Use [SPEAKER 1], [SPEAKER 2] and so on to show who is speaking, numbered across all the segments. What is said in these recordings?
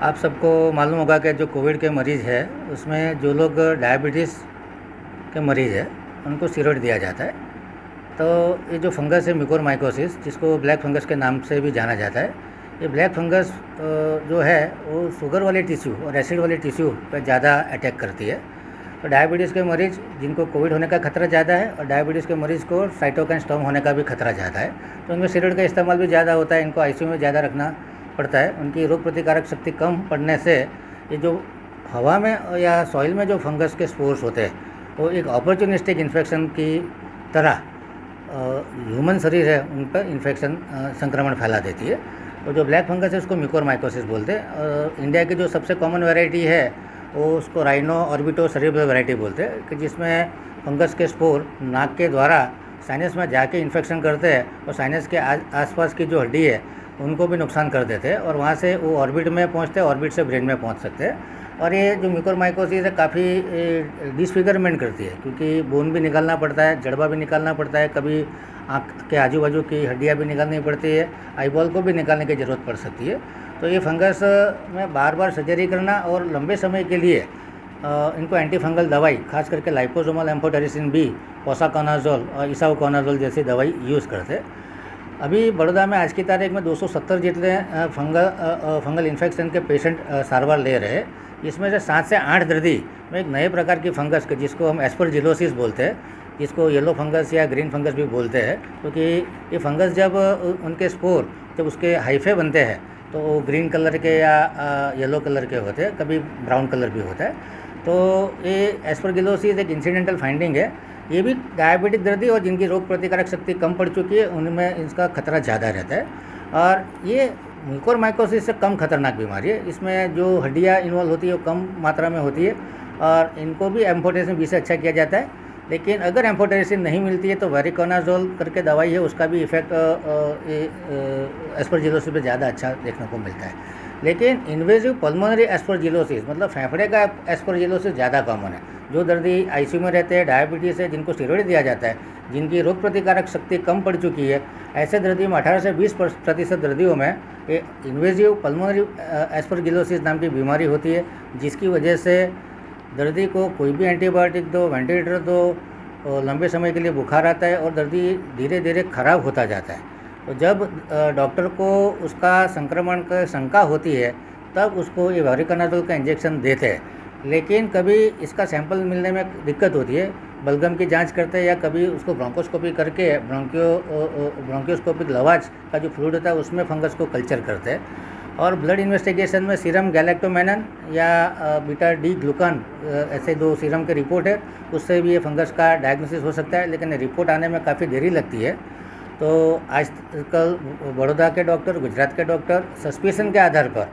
[SPEAKER 1] आप सबको मालूम होगा कि जो कोविड के मरीज़ है उसमें जो लोग डायबिटीज़ के मरीज़ है उनको स्टेरॉइड दिया जाता है। तो ये जो फंगस है म्यूकोरमाइकोसिस, जिसको ब्लैक फंगस के नाम से भी जाना जाता है, ये ब्लैक फंगस जो है वो शुगर वाले टिश्यू और एसिड वाले टिश्यू पर ज़्यादा अटैक करती है। तो डायबिटीज़ के मरीज़ जिनको कोविड होने का खतरा ज़्यादा है और डायबिटीज़ के मरीज़ को साइटोकाइन स्टॉर्म होने का भी खतरा ज़्यादा है, तो उनमें स्टेरॉइड का इस्तेमाल भी ज़्यादा होता है। इनको आईसीयू में ज़्यादा रखना पड़ता है। उनकी रोग प्रतिकारक शक्ति कम पड़ने से ये जो हवा में या सॉइल में जो फंगस के स्पोर्स होते हैं वो एक अपॉर्चुनिस्टिक इन्फेक्शन की तरह ह्यूमन शरीर है उन पर इन्फेक्शन संक्रमण फैला देती है। तो जो ब्लैक फंगस है उसको म्यूकोरमाइकोसिस बोलते हैं। इंडिया की जो सबसे कॉमन वैरायटी है वो उसको राइनो ऑर्बिटो सेरेब्रल वैरायटी बोलते हैं, कि जिसमें फंगस के स्पोर नाक के द्वारा साइनस में जाके इन्फेक्शन करते हैं और साइनस के आसपास की जो हड्डी है उनको भी नुकसान कर देते हैं और वहाँ से वो ऑर्बिट में पहुँचते हैं, ऑर्बिट से ब्रेन में पहुँच सकते हैं। और ये जो म्यूकोरमाइकोसिस है काफ़ी डिसफिगरमेंट करती है, क्योंकि बोन भी निकालना पड़ता है, जड़बा भी निकालना पड़ता है, कभी आँख के आजू बाजू की हड्डियाँ भी निकालनी पड़ती है, आईबॉल को भी निकालने की ज़रूरत पड़ सकती है। तो ये फंगस में बार बार सर्जरी करना और लंबे समय के लिए इनको एंटी फंगल दवाई, खास करके लाइपोसोमल एम्फोटेरिसिन बी, पोसाकोनाजोल और इसावकोनाजोल जैसी दवाई यूज़ करते हैं। अभी बड़ौदा में आज की तारीख में 270 जितने फंगल इन्फेक्शन के पेशेंट सारवार ले रहे हैं। इसमें से 7 से 8 दर्दी में एक नए प्रकार की फंगस के, जिसको हम एस्परजिलोसिस बोलते हैं, जिसको येलो फंगस या ग्रीन फंगस भी बोलते हैं, क्योंकि ये फंगस जब उनके स्पोर जब उसके हाइफे बनते हैं तो वो ग्रीन कलर के या येलो कलर के होते हैं, कभी ब्राउन कलर भी होता है। तो ये एस्परगिलोसिस एक इंसिडेंटल फाइंडिंग है। ये भी डायबिटिक दर्दी और जिनकी रोग प्रतिकारक शक्ति कम पड़ चुकी है उनमें इसका खतरा ज़्यादा रहता है। और ये म्यूकोरमाइकोसिस से कम खतरनाक बीमारी है। इसमें जो हड्डियाँ इन्वॉल्व होती है वो कम मात्रा में होती है और इनको भी एम्फोटेरिसिन बी से अच्छा किया जाता है। लेकिन अगर एम्फोटेरिसिन नहीं मिलती है तो वेरिकोनाजोल करके दवाई है, उसका भी इफेक्ट एस्परजिलोसिस पे ज़्यादा अच्छा देखने को मिलता है। लेकिन इन्वेजिव पल्मोनरी एस्परजिलोसिस, मतलब फेफड़े का एस्परजिलोसिस ज़्यादा कॉमन है। जो दर्दी आईसीयू में रहते हैं, डायबिटीज़ है, जिनको स्टेरॉइड दिया जाता है, जिनकी रोग प्रतिकारक शक्ति कम पड़ चुकी है, ऐसे दर्दियों में 18 से 20% दर्दियों में ये इन्वेजिव पल्मोनरी एस्परजिलोसिस नाम की बीमारी होती है, जिसकी वजह से दर्दी को कोई भी एंटीबायोटिक दो, वेंटिलेटर दो, लंबे समय के लिए बुखार आता है और दर्दी धीरे धीरे खराब होता जाता है। तो जब डॉक्टर को उसका संक्रमण का शंका होती है तब उसको ये वेरिकोनाजोल का इंजेक्शन देते हैं। लेकिन कभी इसका सैंपल मिलने में दिक्कत होती है, बलगम की जांच करते हैं या कभी उसको ब्रोंकोस्कोपी करके ब्रोंकियोस्कोपिक लवाज का जो फ्लूइड होता है उसमें फंगस को कल्चर करते हैं। और ब्लड इन्वेस्टिगेशन में सीरम गैलेक्टोमेनन या बीटा डी ग्लूकान, ऐसे 2 सीरम के रिपोर्ट है, उससे भी ये फंगस का डायग्नोसिस हो सकता है। लेकिन रिपोर्ट आने में काफ़ी देरी लगती है। तो आजकल बड़ौदा के डॉक्टर, गुजरात के डॉक्टर सस्पिशन के आधार पर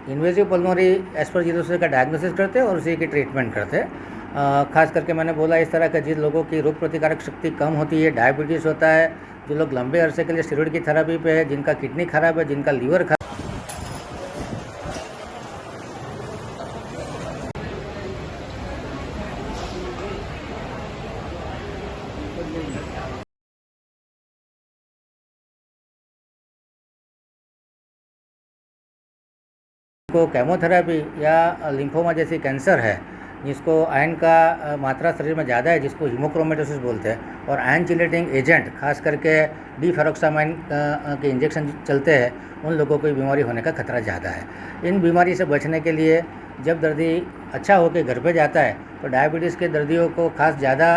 [SPEAKER 1] इन्वेजिव पल्मोनरी एस्परजिलोसिस का डायग्नोसिस करते हैं और उसी की ट्रीटमेंट करते हैं। खास करके मैंने बोला इस तरह के जिन लोगों की रोग प्रतिकारक शक्ति कम होती है, डायबिटीज़ होता है, जो लोग लंबे अरसे के लिए स्टेरॉइड की थेरेपी पे है, जिनका किडनी खराब है, जिनका लीवर खराब को केमोथेरेपी या लिम्फोमा जैसी कैंसर है, जिसको आयरन का मात्रा शरीर में ज़्यादा है, जिसको हीमोक्रोमेटोसिस बोलते हैं, और आयरन चिलेटिंग एजेंट खास करके डीफेरोक्सामाइन के इंजेक्शन चलते हैं, उन लोगों को बीमारी होने का खतरा ज़्यादा है। इन बीमारी से बचने के लिए जब दर्दी अच्छा होकर घर पे जाता है तो डायबिटीज़ के दर्दियों को खास ज़्यादा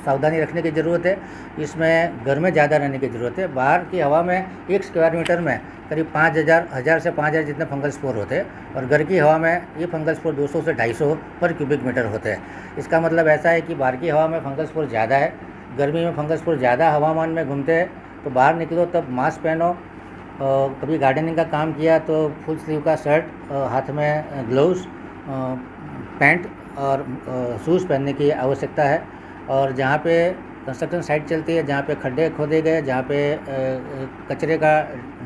[SPEAKER 1] सावधानी रखने की ज़रूरत है। इसमें घर में ज़्यादा रहने की ज़रूरत है। बाहर की हवा में 1 स्क्वायर मीटर में करीब 5,000 से 5,000 जितने फंगल स्पोर होते हैं और घर की हवा में ये फंगल स्पोर 200 से 250 पर क्यूबिक मीटर होते हैं। इसका मतलब ऐसा है कि बाहर की हवा में फंगल स्पोर ज़्यादा है, गर्मी में फंगल स्पोर ज़्यादा हवामान में घूमते हैं। तो बाहर निकलो तब मास्क पहनो, कभी गार्डनिंग का काम किया तो फुल स्लीव का शर्ट, हाथ में ग्लव्स, पैंट और शूज़ पहनने की आवश्यकता है। और जहाँ पे कंस्ट्रक्शन साइट चलती है, जहाँ पे खड्डे खोदे गए, जहाँ पे कचरे का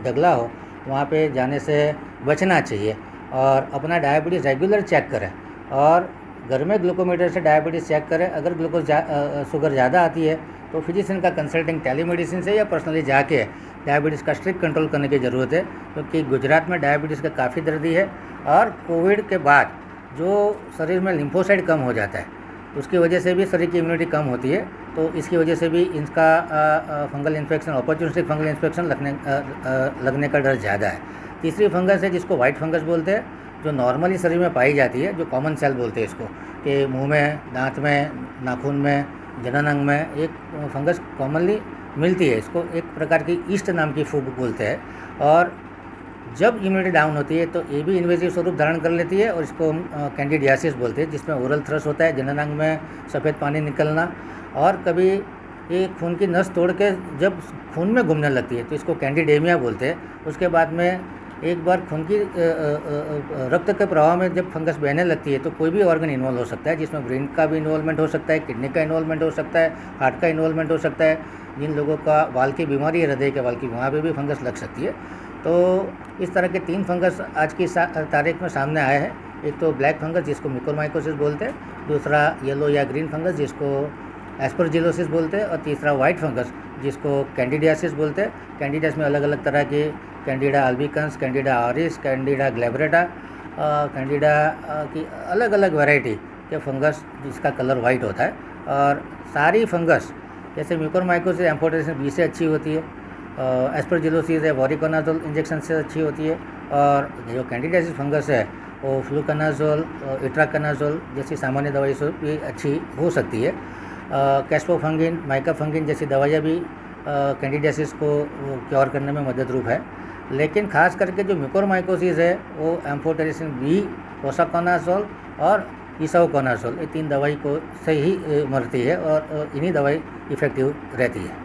[SPEAKER 1] ढगला हो, वहाँ पे जाने से बचना चाहिए। और अपना डायबिटीज़ रेगुलर चेक करें और घर में ग्लूकोमीटर से डायबिटीज़ चेक करें। अगर शुगर ज़्यादा आती है तो फिजिशियन का कंसल्टिंग टेलीमेडिसिन से या पर्सनली जाके डायबिटीज़ का स्ट्रिक्ट कंट्रोल करने की ज़रूरत है, क्योंकि गुजरात में डायबिटीज़ का काफ़ी दर्दी है और कोविड के बाद जो शरीर में लिम्फोसाइट कम हो जाता है उसकी वजह से भी शरीर की इम्यूनिटी कम होती है, तो इसकी वजह से भी इनका fungal infection, opportunistic fungal infection लगने का डर ज़्यादा है। तीसरी फंगस है जिसको वाइट फंगस बोलते हैं, जो नॉर्मली शरीर में पाई जाती है, जो कॉमन सेल बोलते हैं इसको, कि मुंह में, दांत में, नाखून में, जनन अंग में एक फंगस कॉमनली मिलती है। इसको एक प्रकार की ईस्ट नाम की फूग बोलते हैं, और जब इम्यूनिटी डाउन होती है तो ये भी इन्वेजिव स्वरूप धारण कर लेती है, और इसको हम कैंडिडियासिस बोलते हैं, जिसमें ओरल थ्रस होता है, जनन अंग में सफ़ेद पानी निकलना, और कभी ये खून की नस तोड़ के जब खून में घूमने लगती है तो इसको कैंडिडेमिया बोलते हैं। उसके बाद में एक बार खून की रक्त के प्रवाह में जब फंगस बहने लगती है तो कोई भी ऑर्गन इन्वॉल्व हो सकता है, जिसमें ब्रेन का भी इन्वॉल्वमेंट हो सकता है, किडनी का इन्वॉल्वमेंट हो सकता है, हार्ट का इन्वॉल्वमेंट हो सकता है। जिन लोगों का वाल की बीमारी है, हृदय के वाल की, वहाँ पे भी फंगस लग सकती है। तो इस तरह के 3 फंगस आज की तारीख में सामने आए हैं। एक तो ब्लैक फंगस जिसको म्यूकोरमाइकोसिस बोलते हैं, दूसरा येलो या ग्रीन फंगस जिसको एस्परजिलोसिस बोलते हैं, और तीसरा वाइट फंगस जिसको कैंडिडियासिस बोलते हैं। कैंडिडियास में अलग अलग तरह के, Candida albicans, Candida auris, Candida glabrata, Candida की अलग अलग वैरायटी के फंगस जिसका कलर वाइट होता है। और सारी फंगस जैसे म्यूकोरमाइकोसिस एम्फोटेरिसिस बी से अच्छी होती है, एस्परजिलोसिस है वॉरिकोनाजोल इंजेक्शन से अच्छी होती है, और जो कैंडिडियासिस फंगस है वो फ्लूकनाजोल, इट्राकनाजोल जैसी सामान्य दवाई से भी अच्छी हो सकती है। कैस्पोफंगिन, माइकाफंगिन जैसी दवाइयाँ भी कैंडिडियासिस को क्योर करने में मदद रूप है। लेकिन खास करके जो म्यूकोरमाइकोसिस है वो एम्फोटेरिसिन बी, पोसाकोनाजोल और इसाओकोनाजोल, ये 3 दवाई को से ही मरती है, और इन्हीं दवाई इफ़ेक्टिव रहती है।